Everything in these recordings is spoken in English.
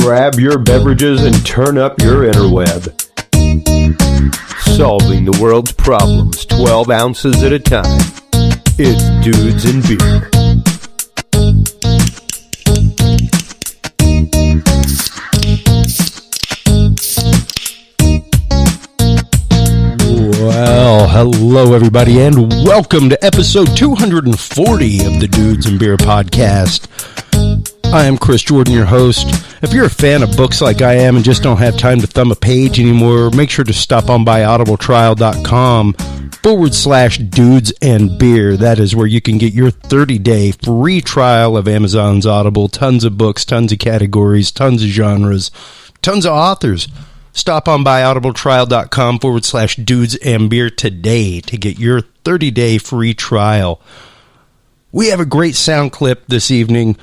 Grab your beverages and turn up your interweb. Solving the world's problems 12 ounces at a time. It's Dudes and Beer. Well, hello everybody, and welcome to episode 240 of the Dudes and Beer podcast. I am Chris Jordan, your host. If you're a fan of books like I am and just don't have time to thumb a page anymore, make sure to stop on by audibletrial.com/dudes and beer. That is where you can get your 30-day free trial of Amazon's Audible. Tons of books, tons of categories, tons of genres, tons of authors. Stop on by audibletrial.com/dudes and beer today to get your 30-day free trial. We have a great sound clip this evening.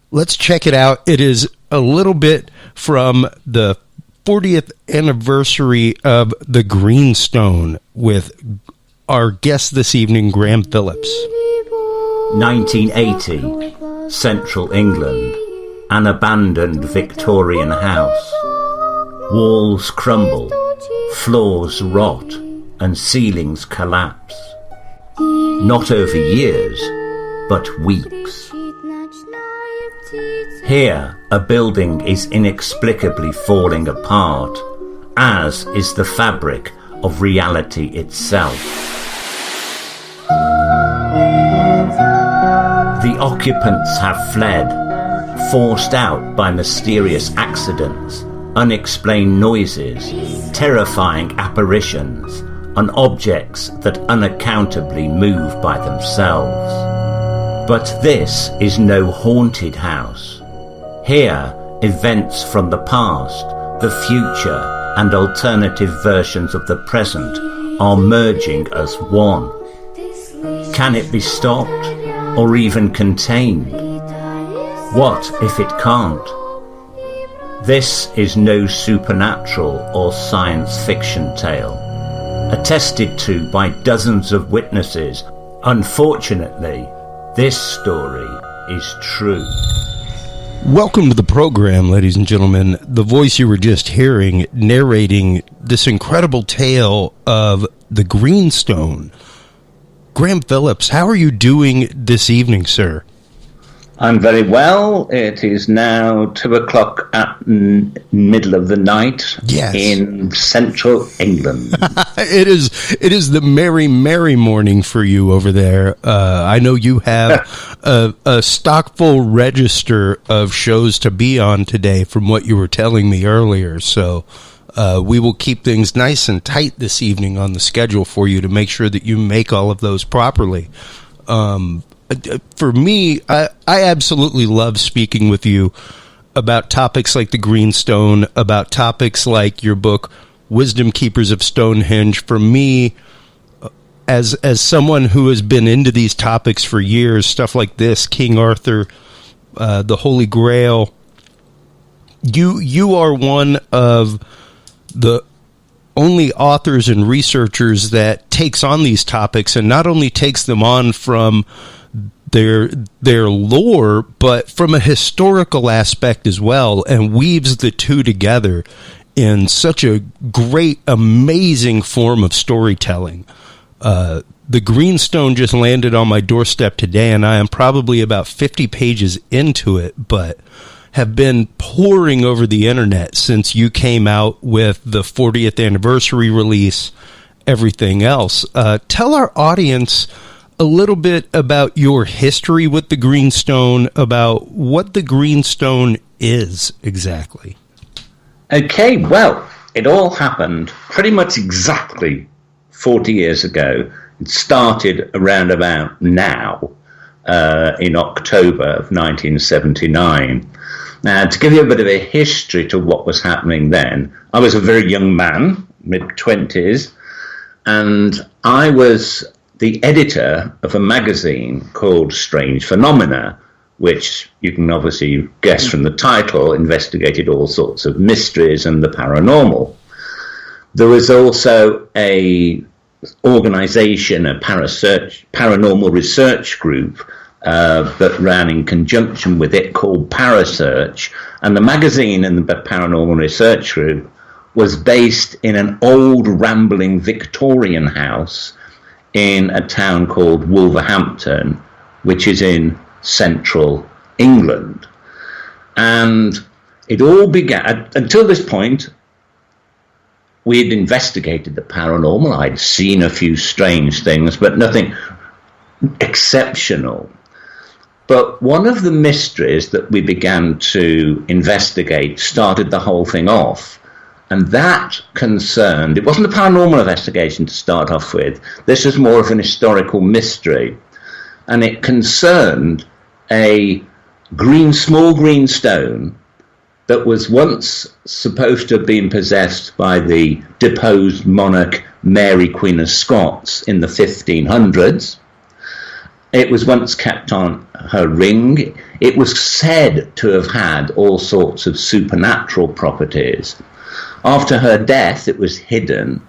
Let's check it out. It is a little bit from the 40th anniversary of the Greenstone with our guest this evening, Graham Phillips. 1980, Central England, an abandoned Victorian house. Walls crumble, floors rot, and ceilings collapse. Not over years, but weeks. Here, a building is inexplicably falling apart, as is the fabric of reality itself. The occupants have fled, forced out by mysterious accidents, unexplained noises, terrifying apparitions, and objects that unaccountably move by themselves. But this is no haunted house. Here, events from the past, the future, and alternative versions of the present are merging as one. Can it be stopped, or even contained? What if it can't? This is no supernatural or science fiction tale. Attested to by dozens of witnesses, unfortunately, this story is true. Welcome to the program, ladies and gentlemen. The voice you were just hearing narrating this incredible tale of the Greenstone. Graham Phillips, how are you doing this evening, sir? I'm very well. It is now 2 o'clock at middle of the night. Yes. In Central England. It is the merry morning for you over there. I know you have a stock-full register of shows to be on today from what you were telling me earlier. So we will keep things nice and tight this evening on the schedule for you to make sure that you make all of those properly. For me, I absolutely love speaking with you about topics like the Greenstone, about topics like your book, Wisdom Keepers of Stonehenge. For me, as someone who has been into these topics for years, stuff like this, King Arthur, the Holy Grail, you are one of the only authors and researchers that takes on these topics, and not only takes them on from their lore, but from a historical aspect as well, and weaves the two together in such a great, amazing form of storytelling. The Greenstone just landed on my doorstep today, and I am probably about 50 pages into it, but have been poring over the internet since you came out with the 40th anniversary release, everything else. Tell our audience a little bit about your history with the Greenstone, about what the Greenstone is exactly. Okay, well, it all happened pretty much exactly 40 years ago. It started around about now, in October of 1979. Now, to give you a bit of a history to what was happening then, I was a very young man, mid-20s, and I was the editor of a magazine called Strange Phenomena, which you can obviously guess from the title, investigated all sorts of mysteries and the paranormal. There was also a organization, a paranormal research group that ran in conjunction with it called Parasearch, and the magazine and the Paranormal Research Group was based in an old rambling Victorian house in a town called Wolverhampton, which is in central England. And it all began, until this point, we had investigated the paranormal. I'd seen a few strange things, but nothing exceptional. But one of the mysteries that we began to investigate started the whole thing off. And that concerned, it wasn't a paranormal investigation to start off with. This was more of an historical mystery. And it concerned a small green stone that was once supposed to have been possessed by the deposed monarch Mary Queen of Scots in the 1500s. It was once kept on her ring. It was said to have had all sorts of supernatural properties. After her death, it was hidden,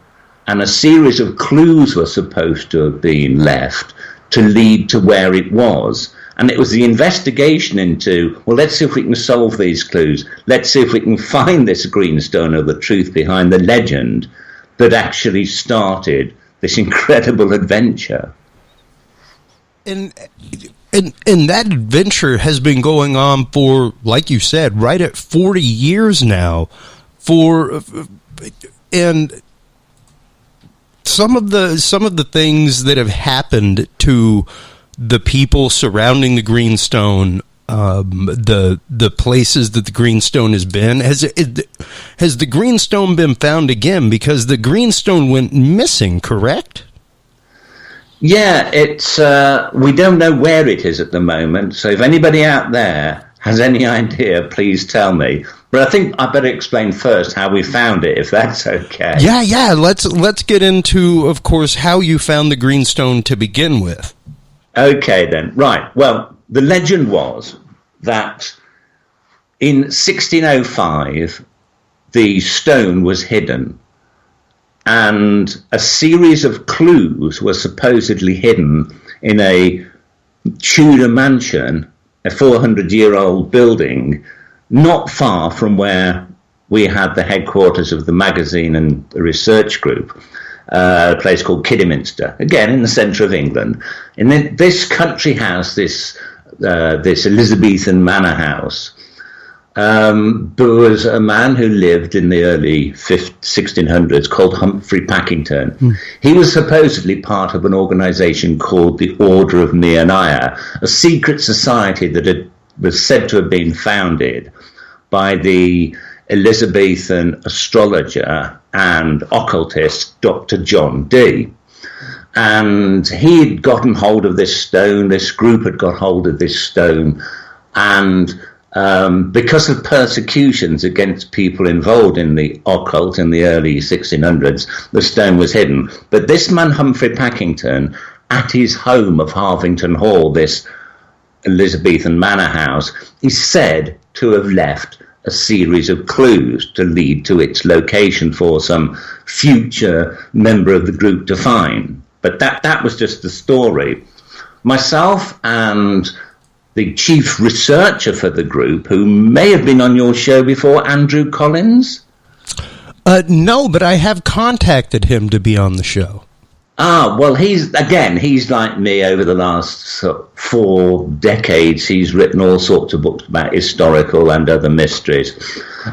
and a series of clues were supposed to have been left to lead to where it was. And it was the investigation into, well, let's see if we can solve these clues. Let's see if we can find this greenstone or the truth behind the legend that actually started this incredible adventure. And that adventure has been going on for, like you said, right at 40 years now. And some of the things that have happened to the people surrounding the greenstone, the places that the greenstone has been, has the greenstone been found again? Because the greenstone went missing, correct? Yeah, it's we don't know where it is at the moment. So if anybody out there has any idea, please tell me. But I think I better explain first how we found it, if that's okay. Yeah. Let's get into, of course, how you found the greenstone to begin with. Okay, then. Right. Well, the legend was that in 1605, the stone was hidden, and a series of clues were supposedly hidden in a Tudor mansion, a 400-year-old building, not far from where we had the headquarters of the magazine and the research group, a place called Kidderminster, again in the centre of England. And then this country house, this Elizabethan manor house, there was a man who lived in the early 1600s called Humphrey Packington. He was supposedly part of an organisation called the Order of Meonia, a secret society that was said to have been founded by the Elizabethan astrologer and occultist Dr. John Dee. And he had gotten hold of this stone, this group had got hold of this stone, and because of persecutions against people involved in the occult in the early 1600s, the stone was hidden. But this man, Humphrey Packington, at his home of Harvington Hall, this Elizabethan manor house, is said to have left a series of clues to lead to its location for some future member of the group to find. But that was just the story. Myself and the chief researcher for the group, who may have been on your show before, Andrew Collins? No, but I have contacted him to be on the show. Well, he's like me over the last 4 decades. He's written all sorts of books about historical and other mysteries.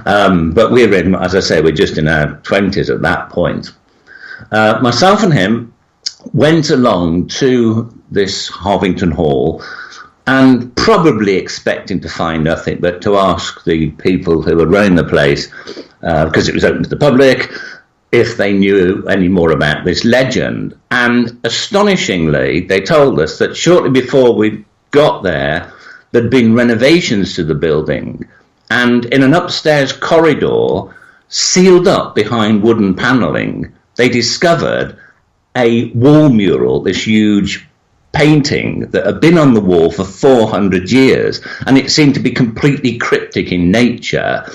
But we're in, as I say, we're just in our 20s at that point. Myself and him went along to this Harvington Hall, and probably expecting to find nothing, but to ask the people who were running the place, because it was open to the public, if they knew any more about this legend. And astonishingly, they told us that shortly before we got there, there'd been renovations to the building, and in an upstairs corridor, sealed up behind wooden panelling, they discovered a wall mural, this huge painting that had been on the wall for 400 years, and it seemed to be completely cryptic in nature.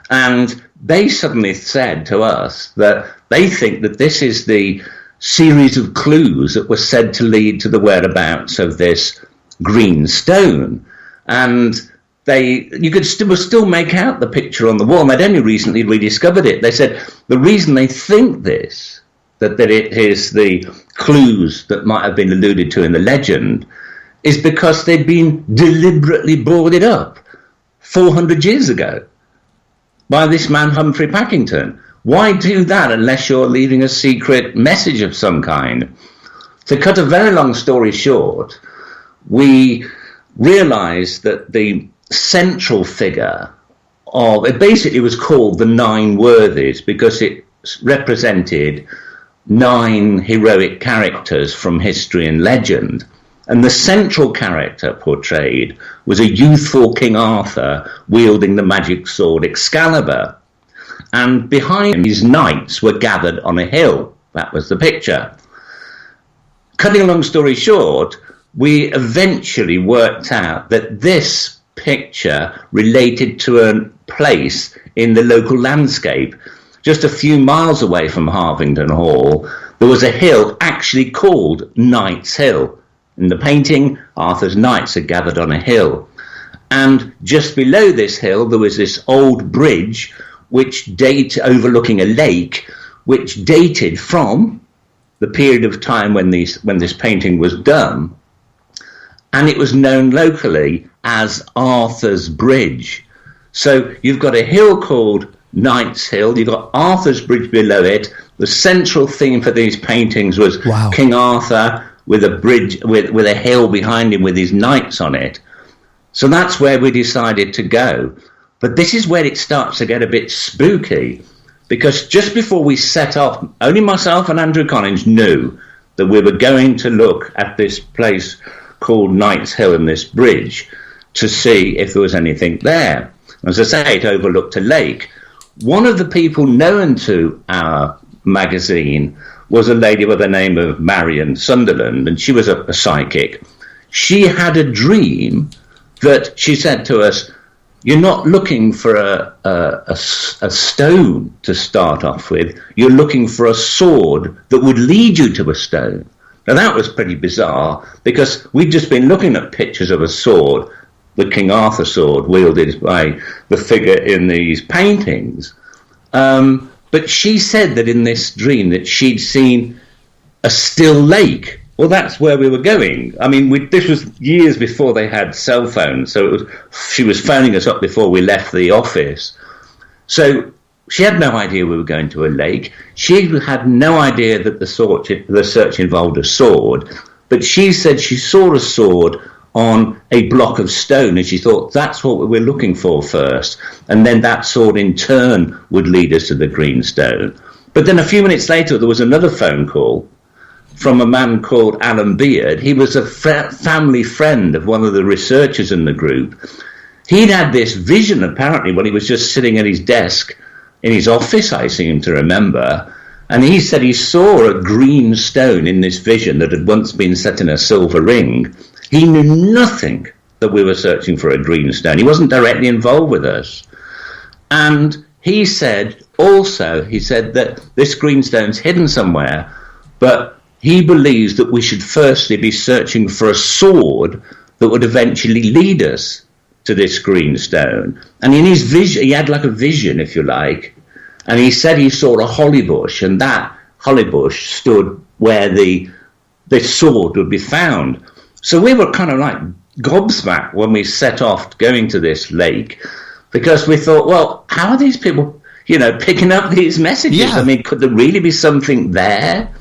And they suddenly said to us that they think that this is the series of clues that were said to lead to the whereabouts of this green stone. And you could still make out the picture on the wall, and they'd only recently rediscovered it. They said the reason they think this, that it is the clues that might have been alluded to in the legend, is because they'd been deliberately boarded up 400 years ago by this man Humphrey Packington. Why do that unless you're leaving a secret message of some kind? To cut a very long story short, we realised that the central figure of it basically was called the Nine Worthies because it represented 9 heroic characters from history and legend. And the central character portrayed was a youthful King Arthur wielding the magic sword Excalibur. And behind him, his knights were gathered on a hill. That was the picture. Cutting a long story short, we eventually worked out that this picture related to a place in the local landscape. Just a few miles away from Harvington Hall, there was a hill actually called Knight's Hill. In the painting, Arthur's knights are gathered on a hill. And just below this hill, there was this old bridge overlooking a lake, which dated from the period of time when this painting was done. And it was known locally as Arthur's Bridge. So you've got a hill called Knight's Hill, you've got Arthur's Bridge below it. The central theme for these paintings was King Arthur with a bridge, with a hill behind him with his knights on it. So that's where we decided to go. But this is where it starts to get a bit spooky, because just before we set off, only myself and Andrew Collins knew that we were going to look at this place called Knight's Hill and this bridge to see if there was anything there. As I say, it overlooked a lake. One of the people known to our magazine was a lady by the name of Marion Sunderland, and she was a psychic. She had a dream that she said to us, you're not looking for a stone to start off with, you're looking for a sword that would lead you to a stone. Now that was pretty bizarre, because we'd just been looking at pictures of a sword, the King Arthur sword wielded by the figure in these paintings. But she said that in this dream that she'd seen a still lake. Well, that's where we were going. I mean, this was years before they had cell phones, so she was phoning us up before we left the office. So she had no idea we were going to a lake. She had no idea that the search involved a sword, but she said she saw a sword on a block of stone, and she thought that's what we were looking for first, and then that sword in turn would lead us to the green stone. But then a few minutes later there was another phone call from a man called Alan Beard. He was a family friend of one of the researchers in the group. He'd had this vision apparently when he was just sitting at his desk in his office, I seem to remember, and he said he saw a green stone in this vision that had once been set in a silver ring. He knew nothing that we were searching for a green stone. He wasn't directly involved with us. And he said that this green stone's hidden somewhere, but he believes that we should firstly be searching for a sword that would eventually lead us to this green stone. And in his vision, he had like a vision, if you like, and he said he saw a holly bush, and that holly bush stood where the sword would be found. So we were kind of like gobsmacked when we set off going to this lake, because we thought, well, how are these people, picking up these messages? Yeah. I mean, could there really be something there?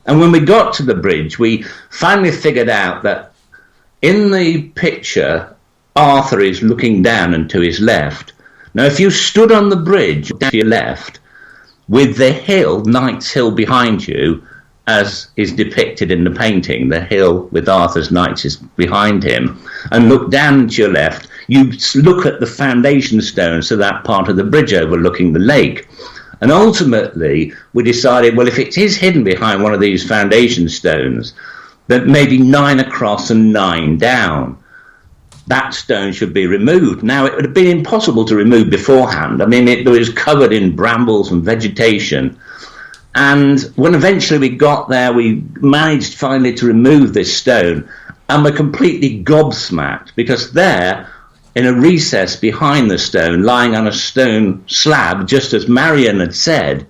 And when we got to the bridge, we finally figured out that in the picture, Arthur is looking down and to his left. Now, if you stood on the bridge to your left, with the hill, Knight's Hill, behind you, as is depicted in the painting, the hill with Arthur's knights is behind him, and look down to your left, you look at the foundation stones to that part of the bridge overlooking the lake. And ultimately, we decided, well, if it is hidden behind one of these foundation stones, then maybe 9 across and 9 down, that stone should be removed. Now, it would have been impossible to remove beforehand. I mean, it was covered in brambles and vegetation. And when eventually we got there, we managed finally to remove this stone. and were completely gobsmacked, because there, in a recess behind the stone, lying on a stone slab, just as Marion had said,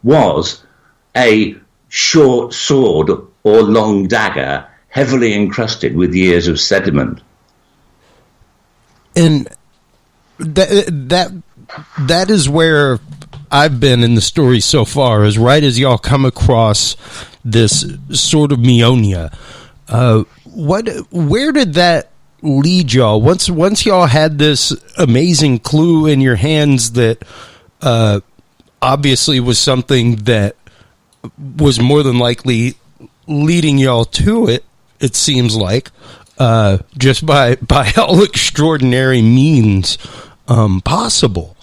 was a short sword or long dagger, heavily encrusted with years of sediment. And that is where I've been in the story so far, is right as y'all come across this Sword of Meonia. Where did that lead y'all? Once y'all had this amazing clue in your hands that obviously was something that was more than likely leading y'all to it, it seems like, just by all extraordinary means possible.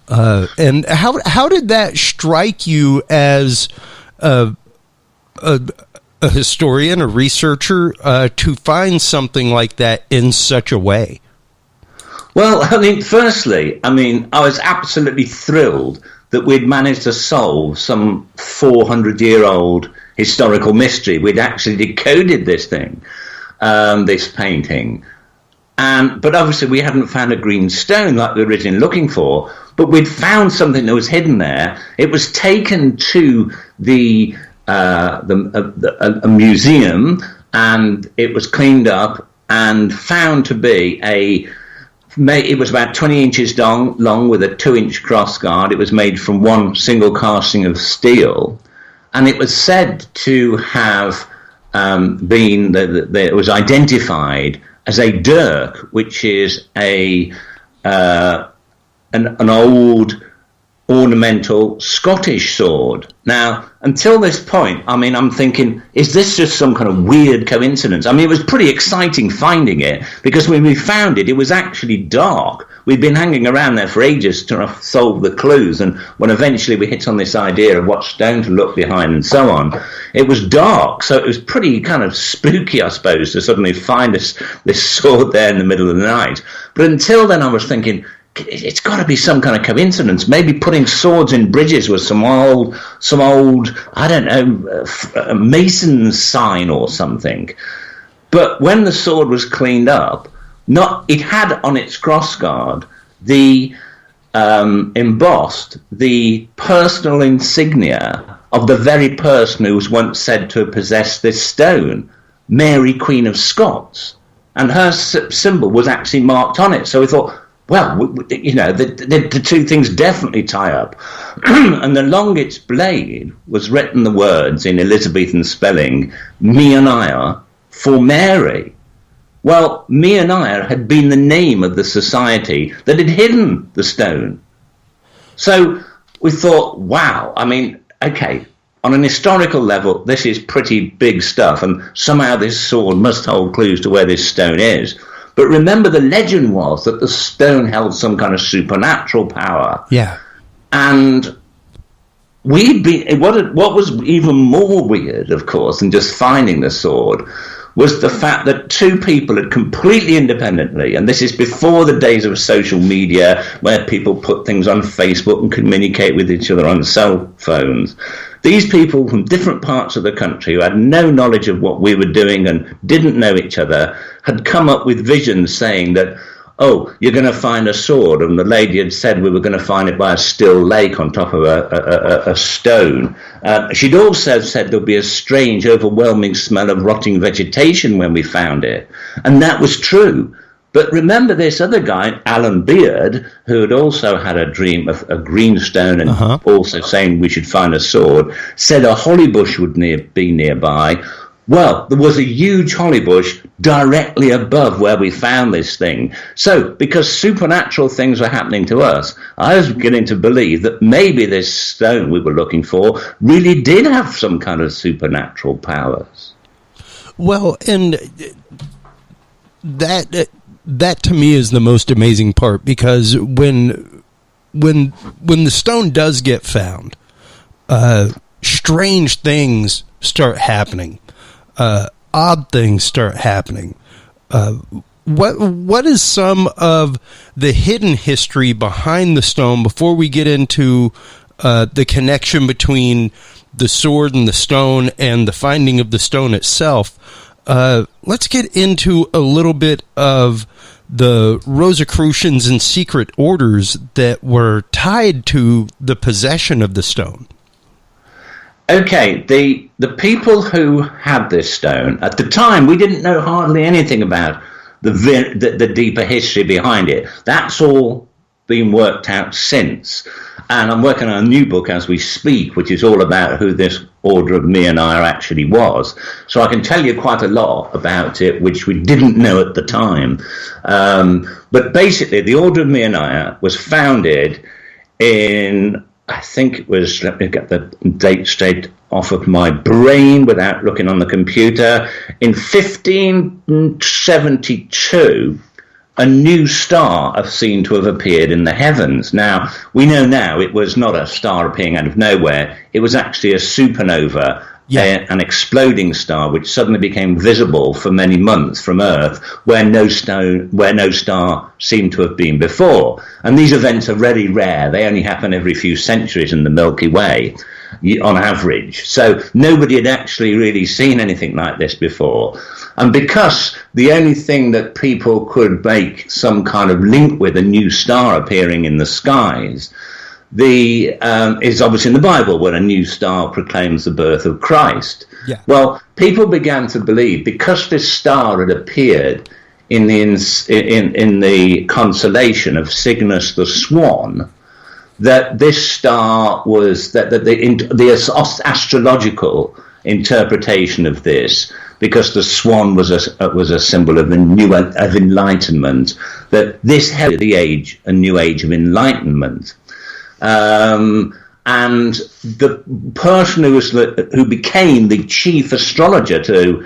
And how did that strike you as a historian, a researcher, to find something like that in such a way? Well, firstly, I was absolutely thrilled that we'd managed to solve some 400-year-old historical mystery. We'd actually decoded this thing, this painting. But obviously we hadn't found a green stone like we were originally looking for, but we'd found something that was hidden there. It was taken to a museum, and it was cleaned up and found to be it was about 20 inches long with a 2-inch crossguard. It was made from one single casting of steel, and it was said to have it was identified as a dirk, which is an old ornamental Scottish sword. Now, until this point, I'm thinking, is this just some kind of weird coincidence? It was pretty exciting finding it, because when we found it, it was actually dark. We'd been hanging around there for ages to solve the clues, and when eventually we hit on this idea of what stone to look behind and so on, it was dark, so it was pretty kind of spooky, I suppose, to suddenly find this sword there in the middle of the night. But until then, I was thinking, it's got to be some kind of coincidence. Maybe putting swords in bridges was some old, I don't know, mason's sign or something. But when the sword was cleaned up, it had on its crossguard embossed the personal insignia of the very person who was once said to have possessed this stone, Mary Queen of Scots, and her symbol was actually marked on it. So we thought, well, the two things definitely tie up. And along its blade was written the words in Elizabethan spelling, Meonia, for Mary. Well, Meonia had been the name of the society that had hidden the stone. So we thought, wow, okay, on an historical level, this is pretty big stuff, and somehow this sword must hold clues to where this stone is. But remember, the legend was that the stone held some kind of supernatural power. Yeah. And what was even more weird, of course, than just finding the sword, was the fact that two people had completely independently, and this is before the days of social media where people put things on Facebook and communicate with each other on cell phones. These people from different parts of the country who had no knowledge of what we were doing and didn't know each other had come up with visions saying that, oh, you're going to find a sword, and the lady had said we were going to find it by a still lake on top of a stone. She'd also said there'd be a strange, overwhelming smell of rotting vegetation when we found it. And that was true. But remember this other guy, Alan Beard, who had also had a dream of a green stone and also saying we should find a sword, said a holly bush would be nearby. Well, there was a huge holly bush directly above where we found this thing. So, because supernatural things were happening to us, I was beginning to believe that maybe this stone we were looking for really did have some kind of supernatural powers. Well, and that to me is the most amazing part, because when the stone does get found, strange things start happening. Odd things start happening. What is some of the hidden history behind the stone before we get into the connection between the sword and the stone and the finding of the stone itself? let's get into a little bit of the Rosicrucians and secret orders that were tied to the possession of the stone. Okay, the people who had this stone, at the time, we didn't know hardly anything about the deeper history behind it. That's all been worked out since. And I'm working on a new book as we speak, which is all about who this Order of Meonia actually was. So I can tell you quite a lot about it, which we didn't know at the time. But basically, the Order of Meonia was founded in, I think it was, let me get the date straight off of my brain without looking on the computer, in 1572. A new star seemed to have appeared in the heavens. Now, we know now it was not a star appearing out of nowhere. It was actually a supernova, an exploding star, which suddenly became visible for many months from Earth, where no star seemed to have been before. And these events are very rare. They only happen every few centuries in the Milky Way, on average. So nobody had actually really seen anything like this before. And because the only thing that people could make some kind of link with a new star appearing in the skies is obviously in the Bible, where a new star proclaims the birth of Christ. Yeah. Well, people began to believe, because this star had appeared in the constellation of Cygnus the Swan, that this star was the astrological interpretation of this, because the swan was a symbol of of enlightenment, that this held a new age of enlightenment. And the person who became the chief astrologer to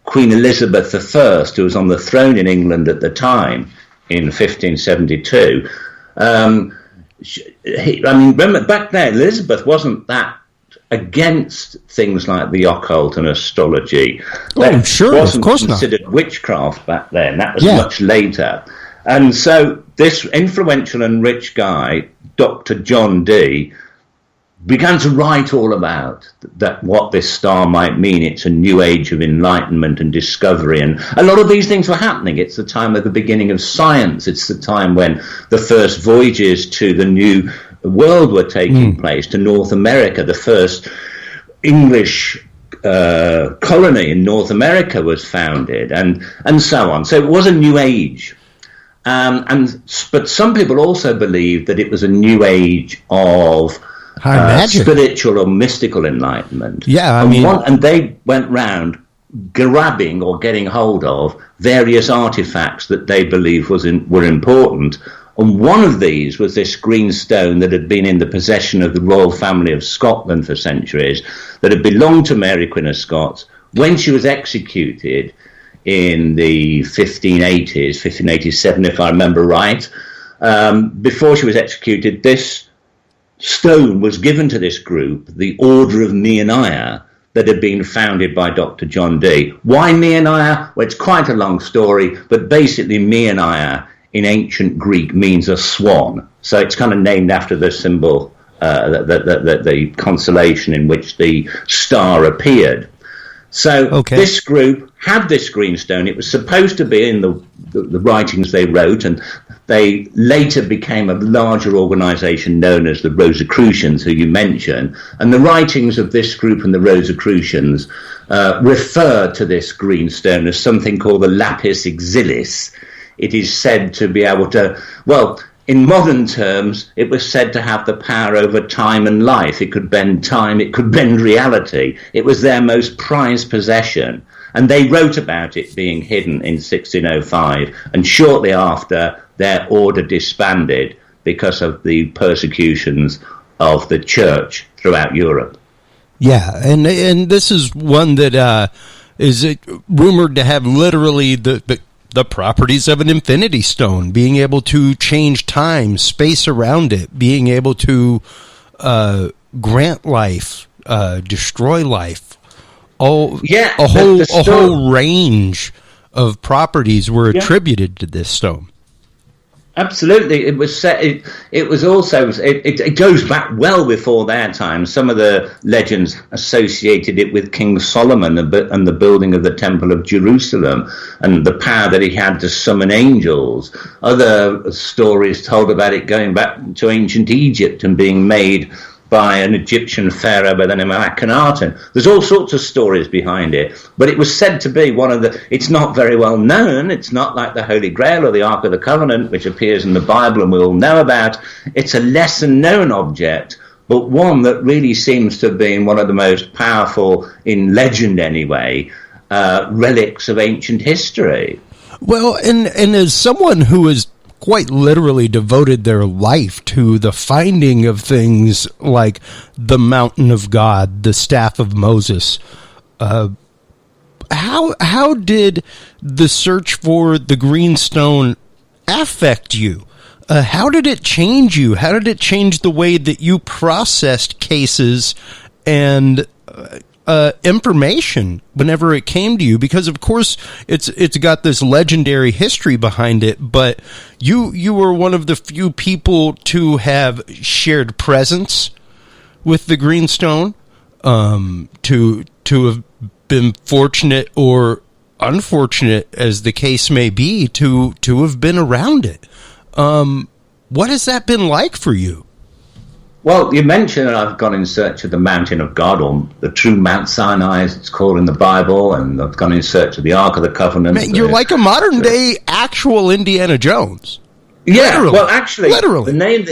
Queen Elizabeth I, who was on the throne in England at the time, in 1572, remember back then, Elizabeth wasn't that against things like the occult and astrology. Oh, sure, of course not. Wasn't considered witchcraft back then. That was much later. And so this influential and rich guy, Dr. John Dee, began to write all about what this star might mean. It's a new age of enlightenment and discovery, and a lot of these things were happening. It's the time of the beginning of science. It's the time when the first voyages to the New World were taking place, to North America. The first English colony in North America was founded, and so on. So it was a new age. But some people also believed that it was a new age of spiritual or mystical enlightenment. Yeah, and they went round grabbing or getting hold of various artifacts that they believed were important. And one of these was this green stone that had been in the possession of the royal family of Scotland for centuries, that had belonged to Mary Queen of Scots. When she was executed in the 1580s, 1587, if I remember right, before she was executed, this stone was given to this group, the Order of Meonia, that had been founded by Dr. John Dee. Why Meonia? Well, it's quite a long story, but basically Meonia in ancient Greek means a swan. So it's kind of named after the symbol, the constellation in which the star appeared. So this group had this green stone. It was supposed to be in the writings they wrote, and they later became a larger organization known as the Rosicrucians, who you mentioned. And the writings of this group and the Rosicrucians refer to this green stone as something called the Lapis Xillia. It is said to be able to, in modern terms, it was said to have the power over time and life. It could bend time, it could bend reality. It was their most prized possession. And they wrote about it being hidden in 1605. And shortly after, their order disbanded because of the persecutions of the church throughout Europe. Yeah, and this is one that is rumored to have literally the properties of an infinity stone, being able to change time, space around it, being able to grant life, destroy life. A whole range of properties were attributed to this stone. Absolutely, it was set. It was also. It goes back well before their time. Some of the legends associated it with King Solomon and the building of the Temple of Jerusalem and the power that he had to summon angels. Other stories told about it going back to ancient Egypt and being made by an Egyptian pharaoh by the name of Akhenaten. There's all sorts of stories behind it, but it was said to be one of the... It's not very well known. It's not like the Holy Grail or the Ark of the Covenant, which appears in the Bible and we all know about. It's a lesser-known object, but one that really seems to have been one of the most powerful, in legend anyway, relics of ancient history. Well, and as someone who is quite literally devoted their life to the finding of things like the Mountain of God, the Staff of Moses. How did the search for the green stone affect you? How did it change you? How did it change the way that you processed cases and information whenever it came to you? Because of course it's got this legendary history behind it, but you were one of the few people to have shared presence with the greenstone, to have been fortunate or unfortunate as the case may be to have been around it. What has that been like for you? Well, you mentioned that I've gone in search of the Mountain of God, or the true Mount Sinai, as it's called in the Bible, and I've gone in search of the Ark of the Covenant. Man, you're like a modern-day actual Indiana Jones. Yeah, literally. Well, actually, the name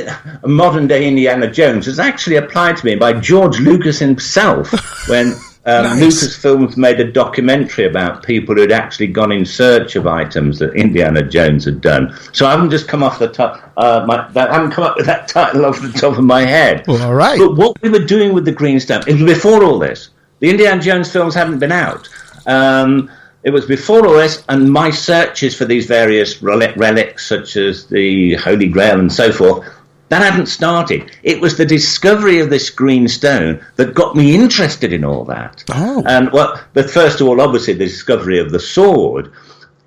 modern-day Indiana Jones was actually applied to me by George Lucas himself when Nice. Lucasfilms made a documentary about people who had actually gone in search of items that Indiana Jones had done. So I haven't just come off the top. I haven't come up with that title off the top of my head. Well, all right. But what we were doing with the greenstone, it was before all this. The Indiana Jones films hadn't been out. It was before all this, and my searches for these various relics, such as the Holy Grail and so forth, that hadn't started. It was the discovery of this green stone that got me interested in all that. Oh. And but first of all, obviously, the discovery of the sword.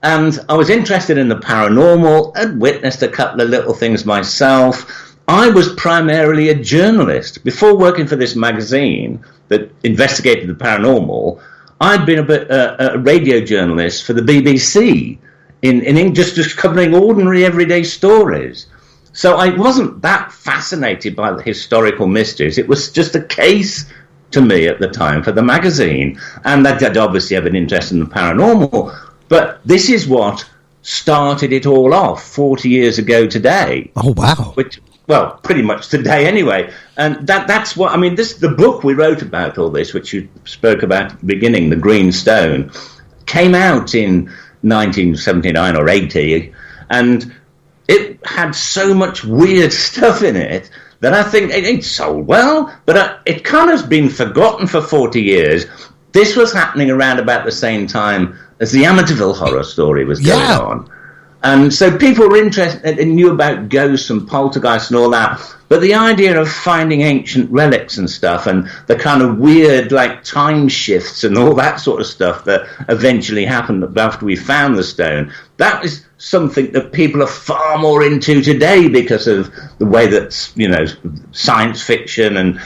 And I was interested in the paranormal. I'd witnessed a couple of little things myself. I was primarily a journalist. Before working for this magazine that investigated the paranormal, I'd been a radio journalist for the BBC in just covering ordinary everyday stories. So I wasn't that fascinated by the historical mysteries. It was just a case to me at the time for the magazine. And I'd obviously have an interest in the paranormal. But this is what started it all off 40 years ago today. Oh, wow. Well, pretty much today anyway. And that's what, I mean, the book we wrote about all this, which you spoke about at the beginning, The Green Stone, came out in 1979 or 80. And it had so much weird stuff in it that I think it sold well, but it kind of has been forgotten for 40 years. This was happening around about the same time as the Amityville horror story was going on. And so people were interested and knew about ghosts and poltergeists and all that. But the idea of finding ancient relics and stuff and the kind of weird like time shifts and all that sort of stuff that eventually happened after we found the stone, that is something that people are far more into today because of the way that, you know, science fiction and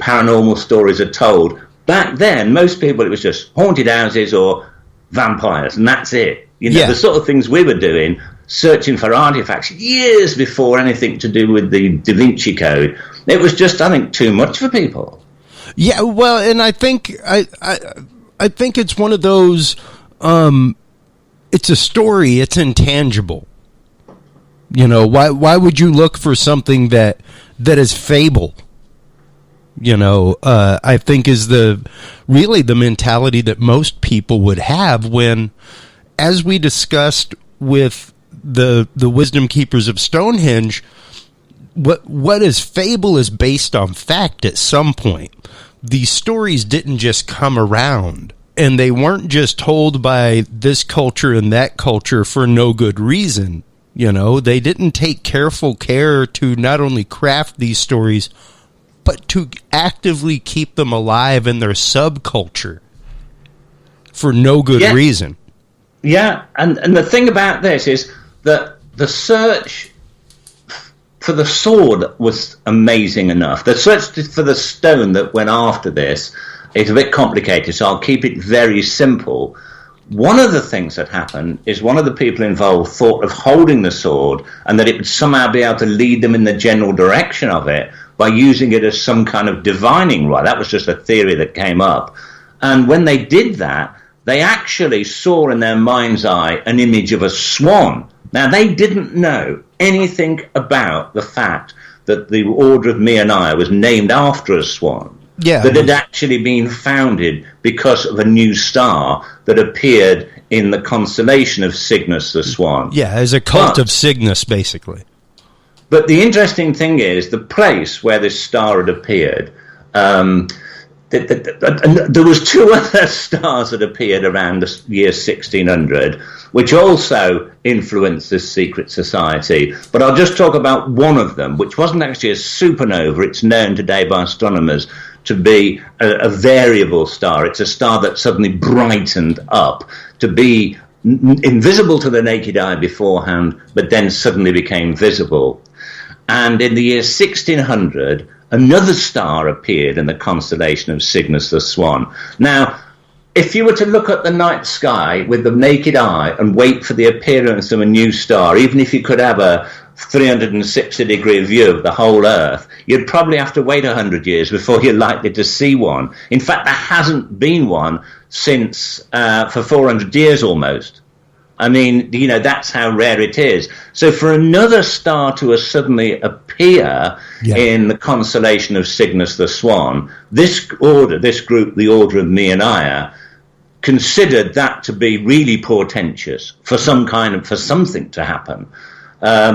paranormal stories are told. Back then, most people, it was just haunted houses or vampires, and that's it. You know, the sort of things we were doing, searching for artifacts years before anything to do with the Da Vinci Code. It was just, I think, too much for people. Yeah, well, and I think I think it's one of those. It's a story. It's intangible. You know, why would you look for something that is fable? You know, I think is really the mentality that most people would have when, as we discussed with the Wisdom Keepers of Stonehenge, what is fable is based on fact at some point. These stories didn't just come around, and they weren't just told by this culture and that culture for no good reason. You know, they didn't take careful care to not only craft these stories, but to actively keep them alive in their subculture for no good reason. Yeah, and the thing about this is that the search for the sword was amazing enough. The search for the stone that went after this is a bit complicated, so I'll keep it very simple. One of the things that happened is one of the people involved thought of holding the sword and that it would somehow be able to lead them in the general direction of it by using it as some kind of divining rod. That was just a theory that came up. And when they did that, they actually saw in their mind's eye an image of a swan. Now, they didn't know anything about the fact that the Order of Meonia was named after a swan. Yeah. That had actually been founded because of a new star that appeared in the constellation of Cygnus the Swan. Yeah, as a cult of Cygnus, basically. But the interesting thing is, the place where this star had appeared, there was two other stars that appeared around the year 1600, which also influenced this secret society. But I'll just talk about one of them, which wasn't actually a supernova. It's known today by astronomers to be a variable star. It's a star that suddenly brightened up to be invisible to the naked eye beforehand, but then suddenly became visible. And in the year 1600, another star appeared in the constellation of Cygnus the Swan. Now, if you were to look at the night sky with the naked eye and wait for the appearance of a new star, even if you could have a 360-degree view of the whole Earth, you'd probably have to wait 100 years before you're likely to see one. In fact, there hasn't been one since for 400 years almost. I mean, you know, that's how rare it is. So for another star to suddenly appear in the constellation of Cygnus the Swan, this group, the Order of Meonia, considered that to be really portentous for something to happen.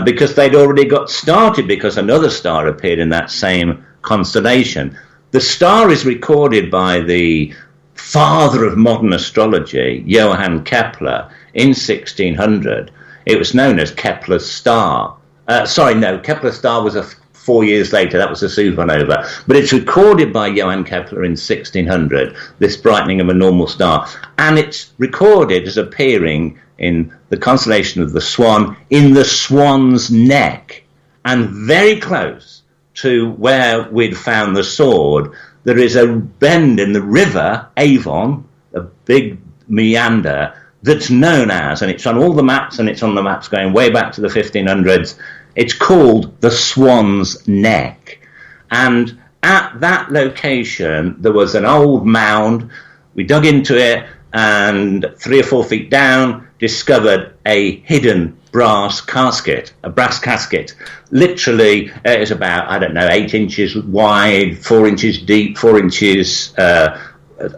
Because they'd already got started because another star appeared in that same constellation. The star is recorded by the father of modern astrology, Johann Kepler, in 1600. It was known as Kepler's star. Kepler's star was 4 years later. That was a supernova. But it's recorded by Johann Kepler in 1600, this brightening of a normal star. And it's recorded as appearing in the constellation of the Swan, in the Swan's neck. And very close to where we'd found the sword, there is a bend in the river Avon, a big meander, that's known as, and it's on all the maps, and it's on the maps going way back to the 1500s, it's called the Swan's Neck. And at that location, there was an old mound. We dug into it, and 3 or 4 feet down, discovered a hidden brass casket, a brass casket. Literally, it was about, 8 inches wide, 4 inches deep, 4 inches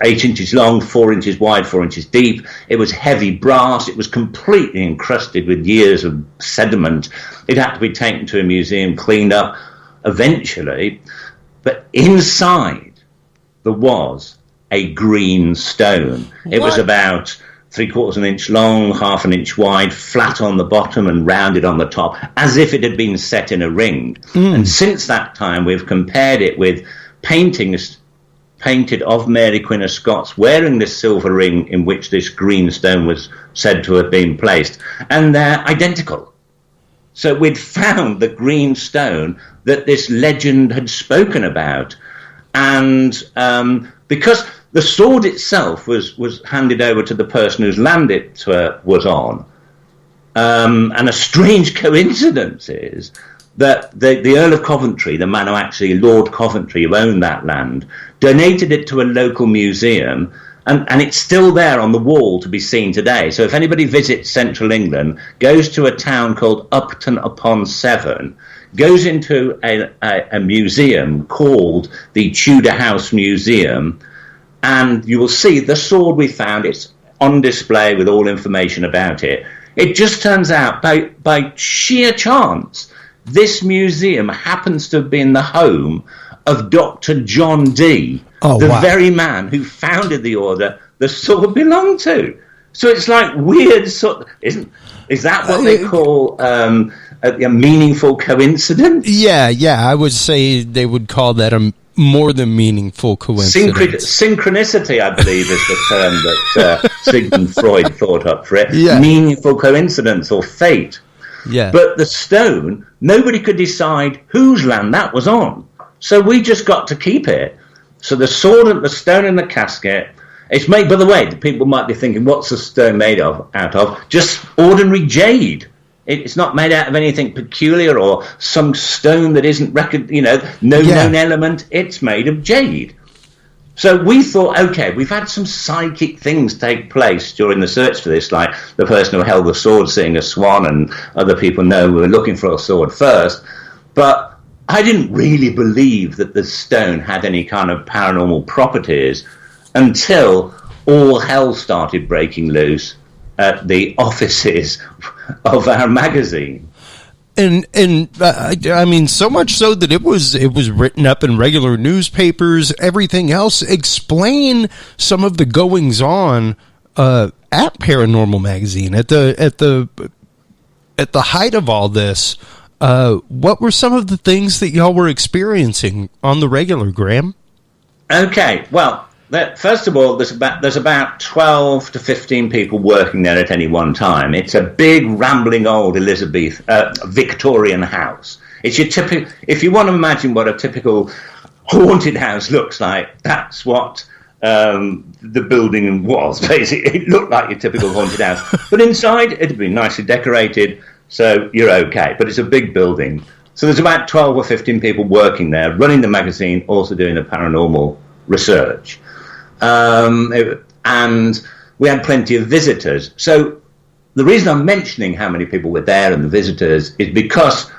8 inches long, 4 inches wide, 4 inches deep. It was heavy brass. It was completely encrusted with years of sediment. It had to be taken to a museum, cleaned up eventually. But inside, there was a green stone. It was about 3/4 of an inch long, 1/2 an inch wide, flat on the bottom and rounded on the top, as if it had been set in a ring. And since that time, we've compared it with paintings painted of Mary Queen of Scots wearing this silver ring in which this green stone was said to have been placed, and they're identical. So we'd found the green stone that this legend had spoken about, and because the sword itself was handed over to the person whose land it was on, and a strange coincidence is that the Earl of Coventry, the man who actually, Lord Coventry, who owned that land, donated it to a local museum, and it's still there on the wall to be seen today. So if anybody visits central England, goes to a town called Upton upon Severn, goes into a museum called the Tudor House Museum, and you will see the sword we found. It's on display with all information about it. It just turns out, by sheer chance, this museum happens to have been the home of Dr. John Dee, very man who founded the order the sword belonged to. So it's like weird sort. Is that what they call a meaningful coincidence? Yeah. I would say they would call that a more than meaningful coincidence. Synchronicity, I believe, is the term that Sigmund Freud thought up for it. Yeah. Meaningful coincidence or fate. Yeah. But the stone, nobody could decide whose land that was on. So we just got to keep it. So the sword and the stone and the casket, it's made, by the way, the people might be thinking, what's the stone made out of? Just ordinary jade. It's not made out of anything peculiar or some stone that isn't known element. It's made of jade. So we thought, okay, we've had some psychic things take place during the search for this, like the person who held the sword seeing a swan, and other people know we were looking for a sword first. But I didn't really believe that the stone had any kind of paranormal properties until all hell started breaking loose at the offices of our magazine. And I mean, so much so that it was written up in regular newspapers, everything else. Explain some of the goings on at Paranormal Magazine at the height of all this. What were some of the things that y'all were experiencing on the regular, Graham? Okay, well, first of all, there's about 12 to 15 people working there at any one time. It's a big, rambling old Victorian house. It's your typical. If you want to imagine what a typical haunted house looks like, that's what the building was. Basically, it looked like your typical haunted house, but inside it'd be nicely decorated, so you're okay. But it's a big building, so there's about 12 or 15 people working there, running the magazine, also doing the paranormal research. And we had plenty of visitors. So the reason I'm mentioning how many people were there and the visitors is because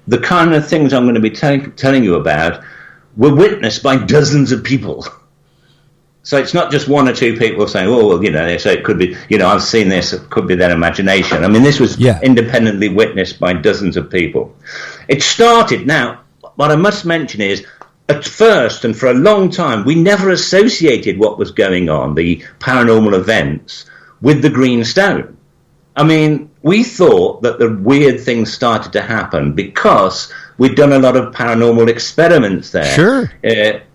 the kind of things I'm going to be telling you about were witnessed by dozens of people. So it's not just one or two people saying, oh, well, they say it could be, I've seen this, it could be their imagination. I mean, this was independently witnessed by dozens of people. It started, now, what I must mention is, at first, and for a long time, we never associated what was going on, the paranormal events, with the green stone. I mean, we thought that the weird things started to happen because we'd done a lot of paranormal experiments there. Sure.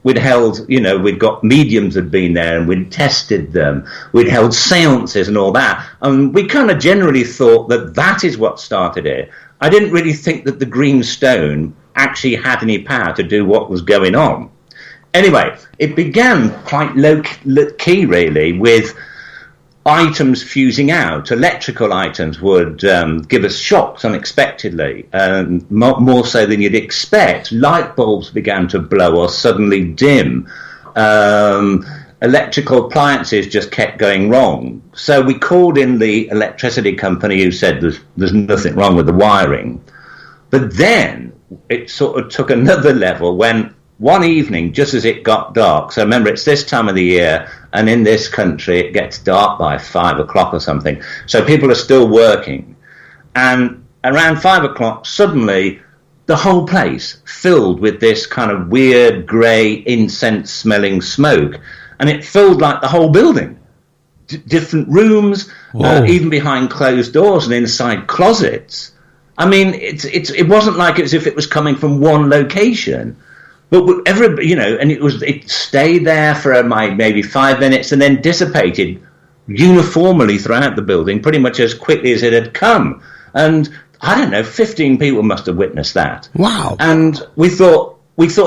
We'd held, we'd got mediums had been there and we'd tested them. We'd held seances and all that. And we kind of generally thought that is what started it. I didn't really think that the green stone actually had any power to do what was going on. Anyway, it began quite low key, really, with items fusing out. Electrical items would give us shocks unexpectedly, more so than you'd expect. Light bulbs began to blow or suddenly dim. Electrical appliances just kept going wrong. So we called in the electricity company, who said there's nothing wrong with the wiring. But then it sort of took another level when one evening, just as it got dark, so remember it's this time of the year, and in this country it gets dark by 5 o'clock or something, so people are still working, and around 5 o'clock suddenly the whole place filled with this kind of weird grey incense smelling smoke, and it filled like the whole building. Different rooms, even behind closed doors and inside closets. I mean, it wasn't like as if it was coming from one location, but everybody, and it stayed there for maybe 5 minutes and then dissipated uniformly throughout the building, pretty much as quickly as it had come. And I don't know, 15 people must have witnessed that. Wow! And we thought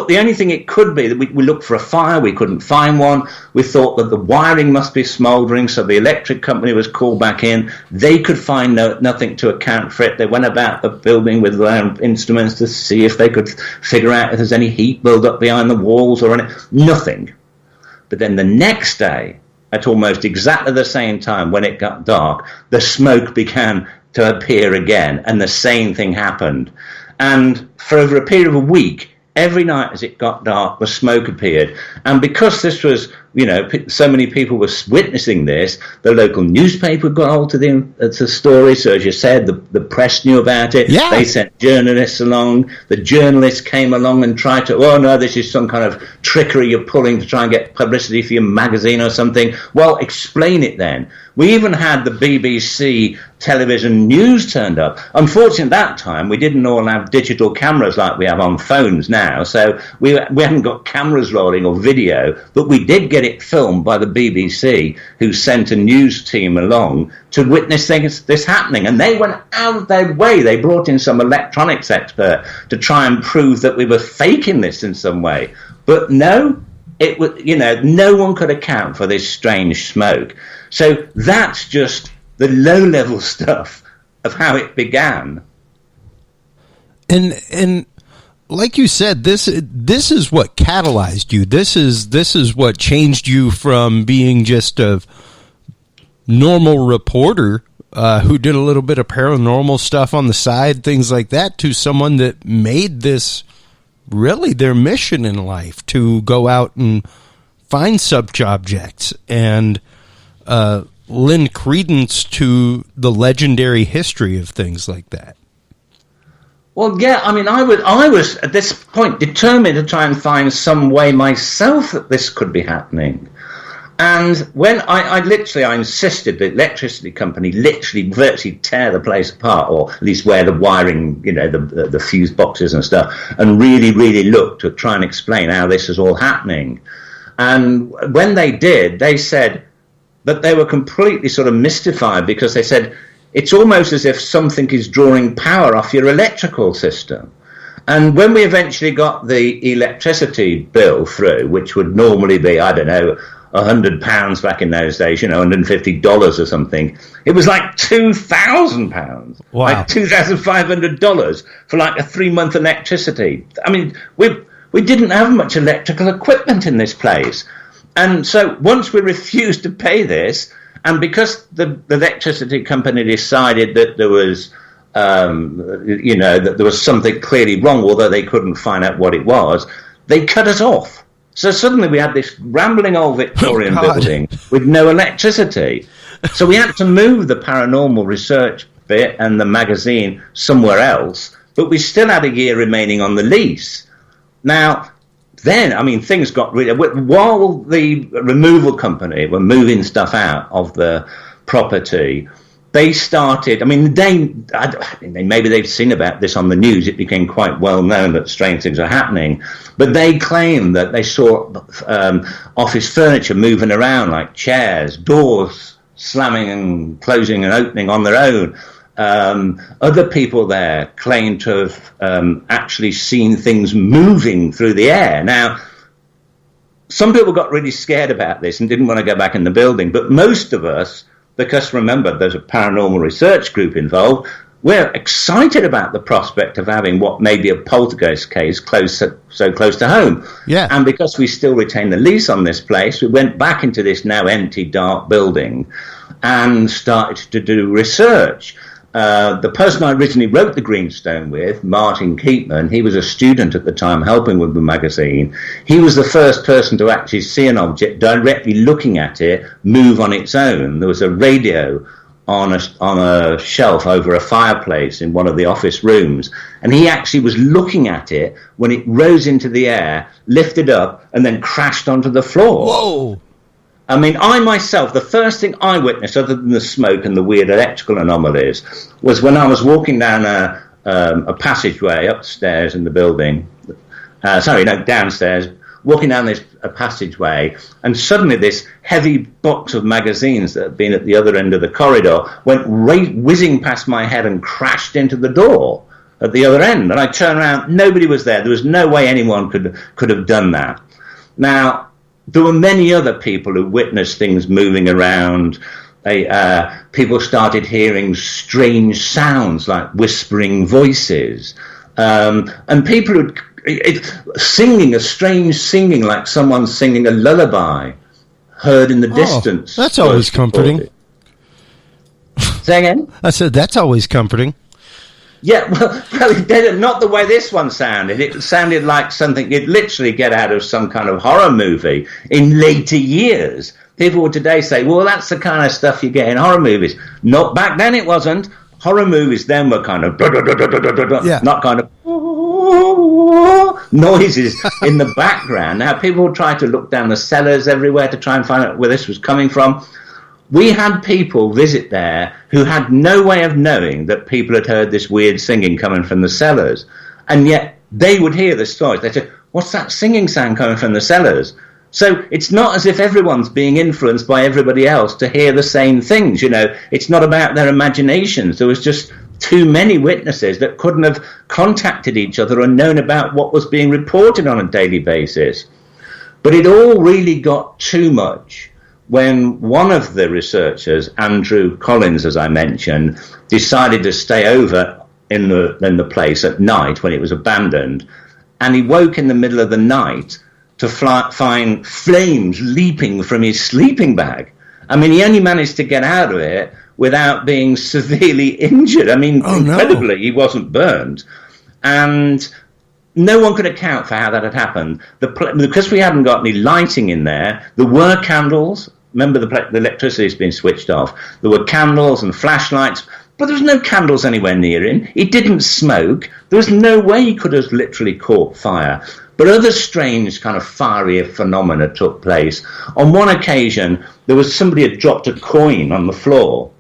the only thing it could be that we looked for a fire, we couldn't find one. We thought that the wiring must be smouldering, so the electric company was called back in. They could find nothing to account for it. They went about the building with their instruments to see if they could figure out if there's any heat build up behind the walls or anything. Nothing. But then the next day, at almost exactly the same time when it got dark, the smoke began to appear again, and the same thing happened. And for over a period of a week, every night as it got dark, the smoke appeared. And because this was, so many people were witnessing this, the local newspaper got hold of the story. So as you said, the press knew about it. Yeah. They sent journalists along. The journalists came along and tried to, oh no, this is some kind of trickery you're pulling to try and get publicity for your magazine or something. Well, explain it then. We even had the BBC television news turned up. Unfortunately, at that time, we didn't all have digital cameras like we have on phones now, so we hadn't got cameras rolling or video, but we did get get it filmed by the BBC, who sent a news team along to witness this happening. And they went out of their way. They brought in some electronics expert to try and prove that we were faking this in some way. But no, it was, no one could account for this strange smoke. So that's just the low-level stuff of how it began. And like you said, this is what catalyzed you. This is what changed you from being just a normal reporter who did a little bit of paranormal stuff on the side, things like that, to someone that made this really their mission in life, to go out and find such objects and lend credence to the legendary history of things like that. Well, yeah, I mean, I was at this point determined to try and find some way myself that this could be happening. And when I insisted the electricity company virtually tear the place apart, or at least where the wiring, the fuse boxes and stuff, and really, really look to try and explain how this is all happening. And when they did, they said that they were completely sort of mystified, because they said, it's almost as if something is drawing power off your electrical system. And when we eventually got the electricity bill through, which would normally be, I don't know, £100 back in those days, $150 or something, it was like £2,000. Wow. Like $2,500 for like a 3-month electricity. I mean, we didn't have much electrical equipment in this place. And so once we refused to pay this, and because the electricity company decided that there was, that there was something clearly wrong, although they couldn't find out what it was, they cut us off. So suddenly we had this rambling old Victorian building with no electricity. So we had to move the paranormal research bit and the magazine somewhere else, but we still had a year remaining on the lease. Now, then, I mean, things got really... While the removal company were moving stuff out of the property, they started... I mean, maybe they've seen about this on the news. It became quite well known that strange things are happening. But they claimed that they saw office furniture moving around, like chairs, doors slamming and closing and opening on their own. Other people there claim to have actually seen things moving through the air. Now, some people got really scared about this and didn't want to go back in the building, but most of us, because remember, there's a paranormal research group involved, we're excited about the prospect of having what may be a poltergeist case so close to home. Yeah. And because we still retain the lease on this place, we went back into this now empty, dark building and started to do research. The person I originally wrote the Greenstone with, Martin Keatman, he was a student at the time helping with the magazine. He was the first person to actually see an object directly looking at it move on its own. There was a radio on a shelf over a fireplace in one of the office rooms, and he actually was looking at it when it rose into the air, lifted up, and then crashed onto the floor. Whoa! I mean, I myself, the first thing I witnessed, other than the smoke and the weird electrical anomalies, was when I was walking down a passageway upstairs in the building. Downstairs, walking down this passageway, and suddenly this heavy box of magazines that had been at the other end of the corridor went whizzing past my head and crashed into the door at the other end. And I turned around, nobody was there. There was no way anyone could have done that. Now, there were many other people who witnessed things moving around. People started hearing strange sounds like whispering voices. And people would singing a strange singing like someone singing a lullaby heard in the distance. That's always comforting. Say again? I said, that's always comforting. Yeah, well, it did not the way this one sounded. It sounded like something you'd literally get out of some kind of horror movie in later years. People would today say, well, that's the kind of stuff you get in horror movies. Not back then it wasn't. Horror movies then were kind of not kind of noises in the background. Now, people would try to look down the cellars everywhere to try and find out where this was coming from. We had people visit there who had no way of knowing that people had heard this weird singing coming from the cellars. And yet they would hear the stories. They'd say, what's that singing sound coming from the cellars? So it's not as if everyone's being influenced by everybody else to hear the same things, you know. It's not about their imaginations. There was just too many witnesses that couldn't have contacted each other and known about what was being reported on a daily basis. But it all really got too much when one of the researchers, Andrew Collins, as I mentioned, decided to stay over in the place at night when it was abandoned, and he woke in the middle of the night to find flames leaping from his sleeping bag. I mean, he only managed to get out of it without being severely injured. I mean, incredibly, he wasn't burned. And no one could account for how that had happened. Because we hadn't got any lighting in there, there were candles. Remember, the electricity has been switched off. There were candles and flashlights, but there was no candles anywhere near him. He didn't smoke. There was no way he could have literally caught fire. But other strange kind of fiery phenomena took place. On one occasion, there was somebody had dropped a coin on the floor.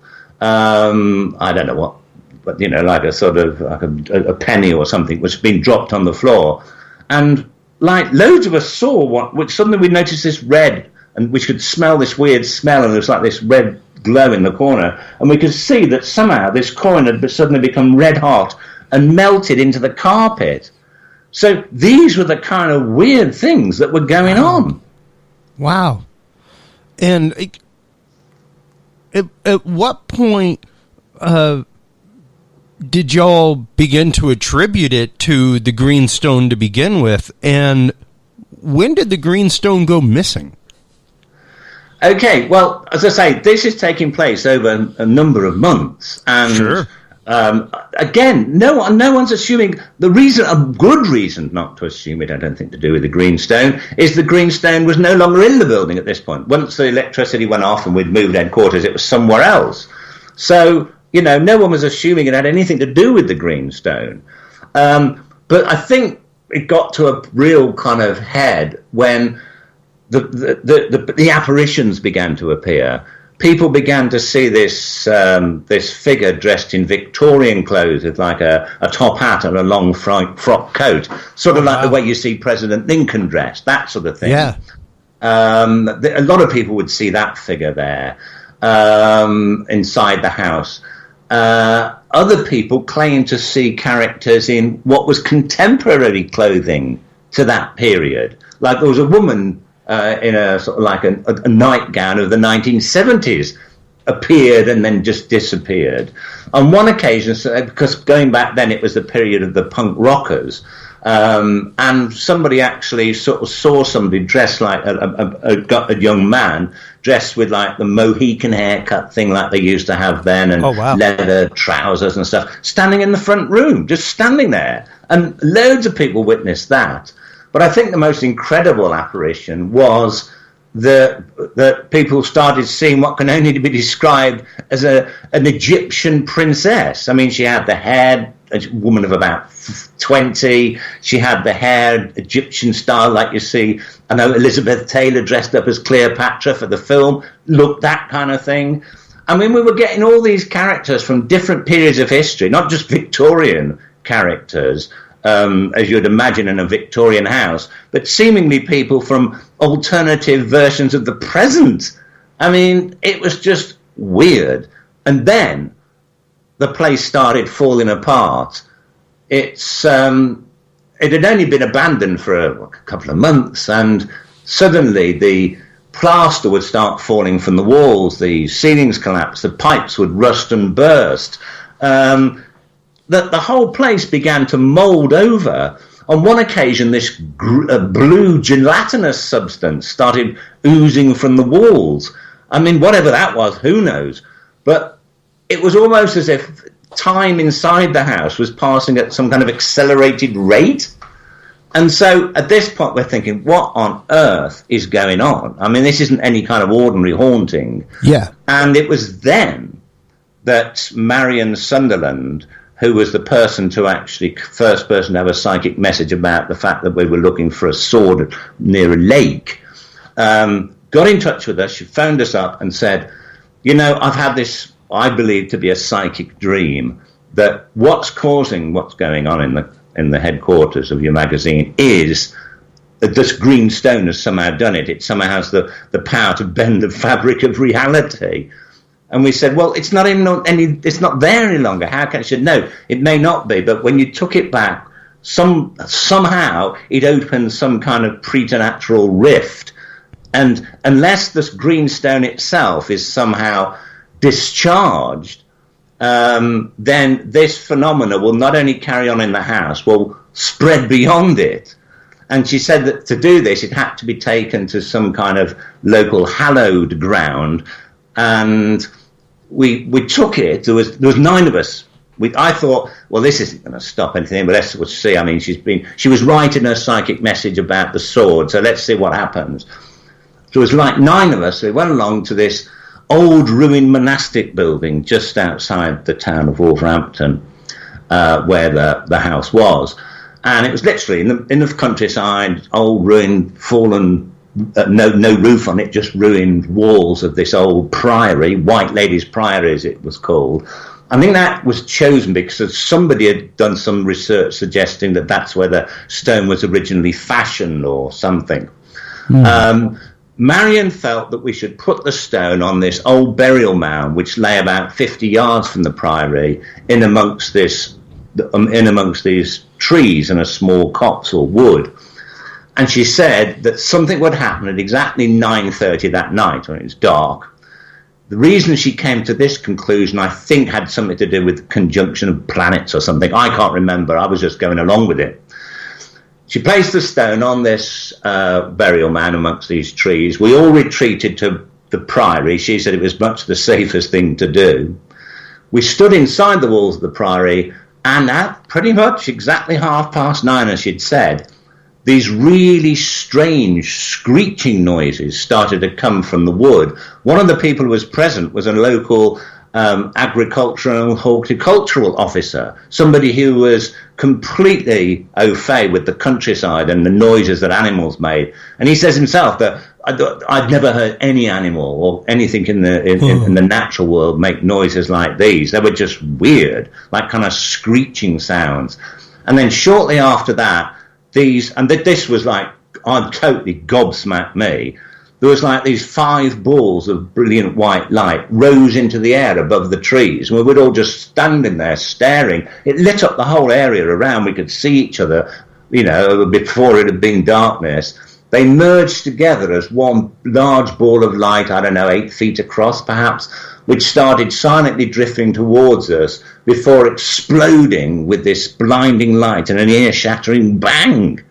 I don't know what, but, you know, like a sort of like a penny or something, which had been dropped on the floor. And like loads of us saw which suddenly we noticed this red, and we could smell this weird smell, and there was like this red glow in the corner. And we could see that somehow this coin had suddenly become red hot and melted into the carpet. So these were the kind of weird things that were going on. Wow. And at what point did y'all begin to attribute it to the green stone to begin with? And when did the green stone go missing? Okay, well, as I say, this is taking place over a number of months. And sure. Again, no one's assuming. The reason, a good reason not to assume it, I don't think, to do with the green stone, is the green stone was no longer in the building at this point. Once the electricity went off and we'd moved headquarters, it was somewhere else. So, you know, no one was assuming it had anything to do with the green stone. But I think it got to a real kind of head when the apparitions began to appear. People began to see this figure dressed in Victorian clothes with like a top hat and a long frock coat, sort of like the way you see President Lincoln dressed, that sort of thing. Yeah. A lot of people would see that figure there inside the house. Other people claimed to see characters in what was contemporary clothing to that period. Like there was a woman in a sort of like a nightgown of the 1970s appeared and then just disappeared. On one occasion, because going back then it was the period of the punk rockers, and somebody actually sort of saw somebody dressed like a young man dressed with like the Mohican haircut thing like they used to have then, and leather trousers and stuff, standing in the front room, just standing there. And loads of people witnessed that. But I think the most incredible apparition was that people started seeing what can only be described as an Egyptian princess. I mean, she had the hair, a woman of about 20. She had the hair Egyptian style, like you see. I know Elizabeth Taylor dressed up as Cleopatra for the film, looked that kind of thing. I mean, we were getting all these characters from different periods of history, not just Victorian characters, as you'd imagine in a Victorian house, but seemingly people from alternative versions of the present. I mean, it was just weird. And then the place started falling apart. It had only been abandoned for a couple of months, and suddenly the plaster would start falling from the walls, the ceilings collapsed, the pipes would rust and burst. That the whole place began to mould over. On one occasion, this blue gelatinous substance started oozing from the walls. I mean, whatever that was, who knows? But it was almost as if time inside the house was passing at some kind of accelerated rate. And so at this point, we're thinking, what on earth is going on? I mean, this isn't any kind of ordinary haunting. Yeah. And it was then that Marion Sunderland, who was the person to actually, first person to have a psychic message about the fact that we were looking for a sword near a lake, got in touch with us. She phoned us up and said, you know, I've had this, I believe to be a psychic dream, that what's causing what's going on in the headquarters of your magazine is this green stone has somehow done it. It somehow has the power to bend the fabric of reality. And we said, well, it's not there any longer. How can it? She said, no, it may not be, but when you took it back, somehow it opened some kind of preternatural rift. And unless this green stone itself is somehow discharged, then this phenomena will not only carry on in the house, will spread beyond it. And she said that to do this, it had to be taken to some kind of local hallowed ground. And we took it. There was 9 of us. I thought, well, this isn't going to stop anything, but let's see. I mean, she was writing her psychic message about the sword, so let's see what happens. So it was like 9 of us. We went along to this old ruined monastic building just outside the town of Wolverhampton, where the house was. And it was literally in the countryside, old ruined, fallen, no roof on it, just ruined walls of this old priory, White Ladies Priory as it was called. I think that was chosen because somebody had done some research suggesting that that's where the stone was originally fashioned or something. Marion felt that we should put the stone on this old burial mound, which lay about 50 yards from the priory, in amongst these trees and a small copse or wood. And she said that something would happen at exactly 9:30 that night when it was dark. The reason she came to this conclusion, I think, had something to do with the conjunction of planets or something. I can't remember. I was just going along with it. She placed the stone on this burial mound amongst these trees. We all retreated to the priory. She said it was much the safest thing to do. We stood inside the walls of the priory, and at pretty much exactly 9:30, as she'd said, these really strange screeching noises started to come from the wood. One of the people who was present was a local agricultural and horticultural officer, somebody who was completely au fait with the countryside and the noises that animals made. And he says himself that I'd never heard any animal or anything in the natural world make noises like these. They were just weird, like kind of screeching sounds. And then shortly after that, this was like, I'd totally gobsmacked me. There was like these 5 balls of brilliant white light rose into the air above the trees, and we were all just standing there staring. It lit up the whole area around. We could see each other, before it had been darkness. They merged together as one large ball of light, 8 feet across perhaps, which started silently drifting towards us before exploding with this blinding light and an ear-shattering bang.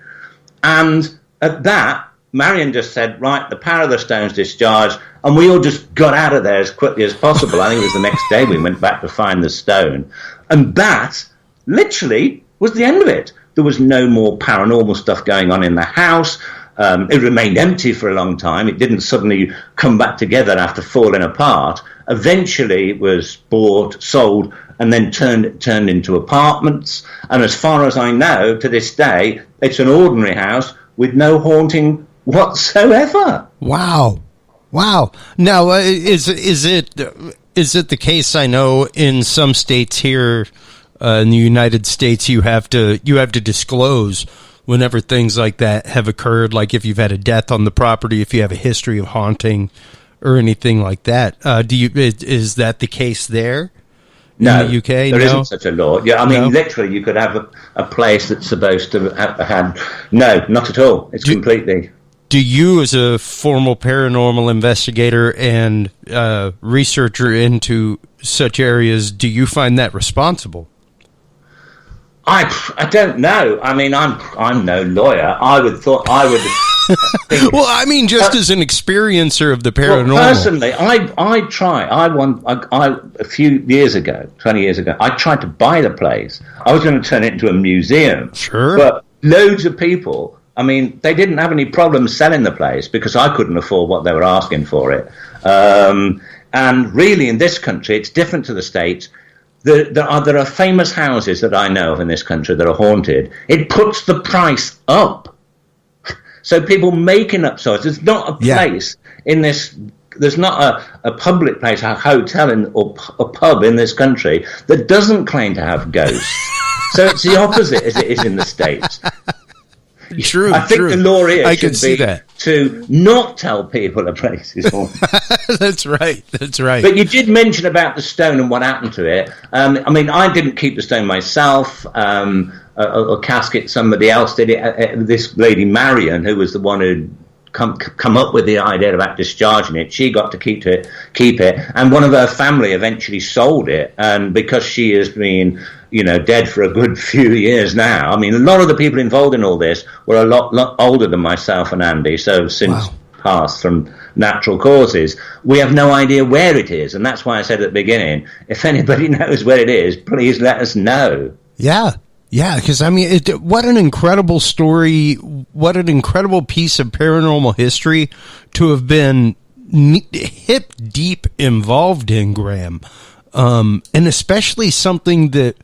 And at that, Marion just said, right, the power of the stone's discharged, and we all just got out of there as quickly as possible. I think it was the next day we went back to find the stone. And that, literally, was the end of it. There was no more paranormal stuff going on in the house. It remained empty for a long time. It didn't suddenly come back together after falling apart. Eventually, it was bought, sold, and then turned into apartments. And as far as I know, to this day, it's an ordinary house with no haunting whatsoever. Wow. Now, is it the case? I know in some states here in the United States, you have to disclose whenever things like that have occurred, like if you've had a death on the property, if you have a history of haunting or anything like that. Is that the case there? No, in the UK? There isn't such a law. Yeah, I mean, literally, you could have a place that's supposed to have had. No, not at all. It's completely. Do you, as a formal paranormal investigator and researcher into such areas, do you find that responsible? I don't know. I mean, I'm no lawyer. I would think. Well, I mean, just as an experiencer of the paranormal. Well, personally, I try. A few years ago, 20 years ago, I tried to buy the place. I was going to turn it into a museum. Sure. But loads of people, I mean, they didn't have any problem selling the place because I couldn't afford what they were asking for it. And really, in this country, it's different to the States. There are famous houses that I know of in this country that are haunted. It puts the price up. So people making up stories. There's not a place in this. There's not a public place, a hotel or a pub in this country that doesn't claim to have ghosts. So it's the opposite as it is in the States. True. I think the law here I should can see be that. to not tell people a place is haunted. That's right. But you did mention about the stone and what happened to it. I mean, I didn't keep the stone myself. A Casket, somebody else did it. This lady Marion, who was the one who come up with the idea about discharging it, she got to keep it, and one of her family eventually sold it. And because she has been, dead for a good few years now. I mean, a lot of the people involved in all this were a lot older than myself and Andy. So since passed from natural causes, we have no idea where it is, and that's why I said at the beginning, if anybody knows where it is, please let us know. Yeah, because, I mean, what an incredible story, what an incredible piece of paranormal history to have been hip deep involved in, Graham. And especially something that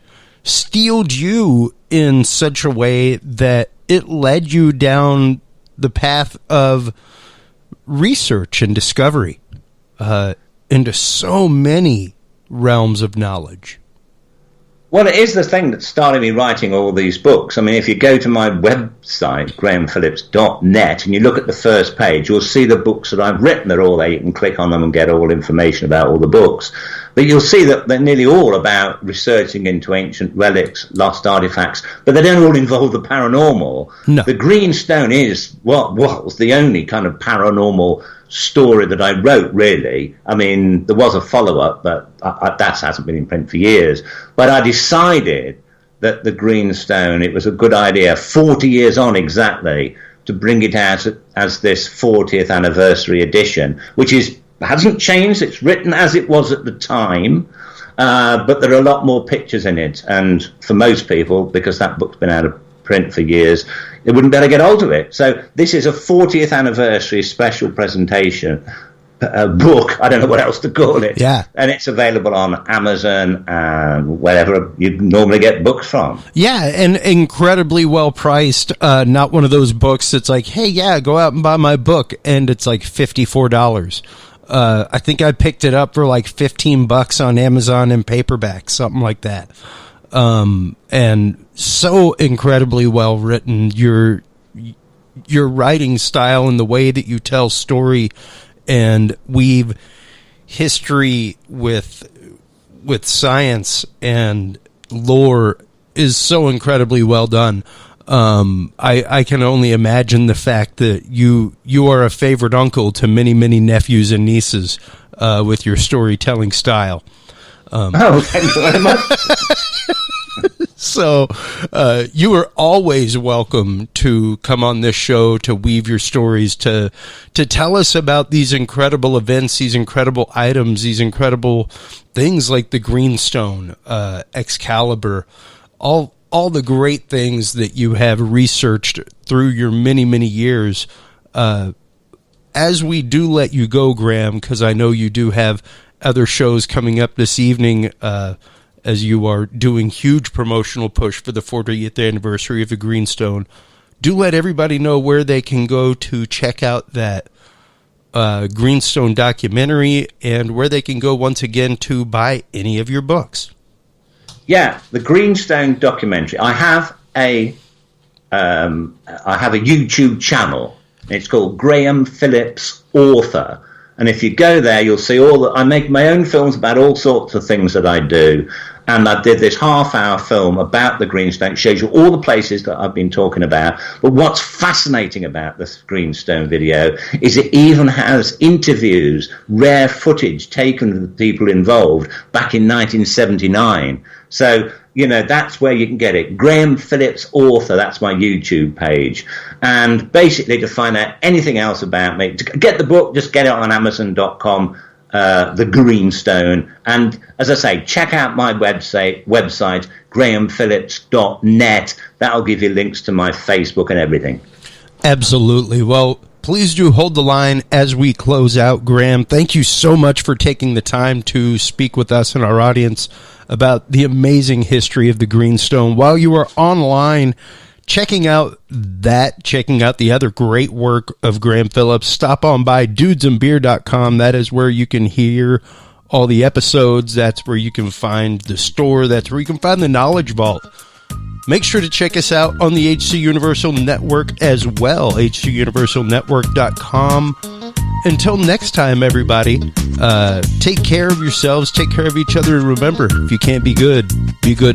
steeled you in such a way that it led you down the path of research and discovery into so many realms of knowledge. Well, it is the thing that started me writing all these books. I mean, if you go to my website, grahamphillips.net, and you look at the first page, you'll see the books that I've written. They're all there. You can click on them and get all information about all the books. But you'll see that they're nearly all about researching into ancient relics, lost artifacts, but they don't all involve the paranormal. No. The Green Stone is what was the only kind of paranormal story that I wrote, really. I mean, there was a follow-up, but that hasn't been in print for years. But I decided that the Green Stone, it was a good idea, 40 years on exactly, to bring it out as this 40th anniversary edition, which hasn't changed. It's written as it was at the time, but there are a lot more pictures in it. And for most people, because that book's been out of print for years, they wouldn't better get hold of it. So this is a 40th anniversary special presentation book. I don't know what else to call it. Yeah. And it's available on Amazon and wherever you normally get books from. Yeah, and incredibly well priced. Not one of those books that's like, hey, yeah, go out and buy my book, and it's like $54. I think I picked it up for like $15 on Amazon in paperback, something like that. And so incredibly well written. Your writing style and the way that you tell story and weave history with science and lore is so incredibly well done. I can only imagine the fact that you are a favorite uncle to many, many nephews and nieces with your storytelling style. Thank you very much. So you are always welcome to come on this show to weave your stories, to tell us about these incredible events, these incredible items, these incredible things like the Greenstone, Excalibur, all the great things that you have researched through your many, many years. As we do let you go, Graham, because I know you do have other shows coming up this evening, as you are doing huge promotional push for the 40th anniversary of the Greenstone, do let everybody know where they can go to check out that Greenstone documentary and where they can go once again to buy any of your books. Yeah, the Greenstone documentary. I have a YouTube channel. It's called Graham Phillips Author. And if you go there, you'll see I make my own films about all sorts of things that I do. And I did this half-hour film about the Greenstone. It shows you all the places that I've been talking about. But what's fascinating about this Greenstone video is it even has interviews, rare footage taken of the people involved back in 1979. So, that's where you can get it. Graham Phillips Author, that's my YouTube page. And basically, to find out anything else about me, to get the book, just get it on Amazon.com, The Greenstone. And as I say, check out my website, grahamphillips.net. That'll give you links to my Facebook and everything. Absolutely. Well, please do hold the line as we close out, Graham. Thank you so much for taking the time to speak with us and our audience about the amazing history of the Greenstone. While you are online checking out the other great work of Graham Phillips, stop on by dudesandbeer.com. That is where you can hear all the episodes. That's where you can find the store. That's where you can find the Knowledge Vault. Make sure to check us out on the HC Universal Network as well, hcuniversalnetwork.com. Until next time, everybody, take care of yourselves, take care of each other, and remember, if you can't be good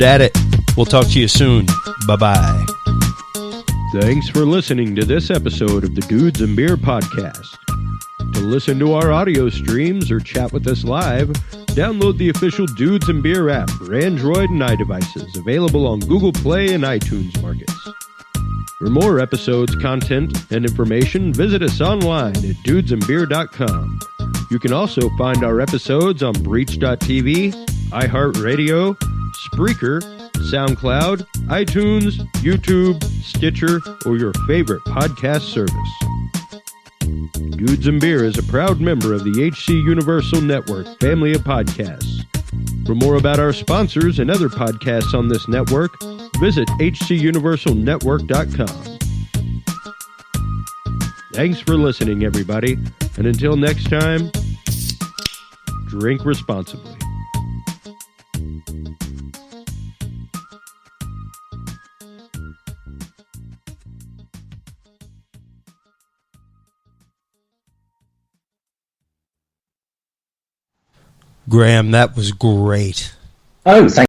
at it. We'll talk to you soon. Bye-bye. Thanks for listening to this episode of the Dudes and Beer Podcast. To listen to our audio streams or chat with us live, download the official Dudes and Beer app for Android and iDevices, available on Google Play and iTunes markets. For more episodes, content, and information, visit us online at dudesandbeer.com. You can also find our episodes on Breach.tv, iHeartRadio, Spreaker, Soundcloud, iTunes, YouTube, Stitcher, or your favorite podcast service. Dudes and Beer is a proud member of the HC Universal Network family of podcasts. For more about our sponsors and other podcasts on this network, visit hcuniversalnetwork.com. Thanks for listening, everybody, and until next time, drink responsibly. Graham, that was great. Oh, thank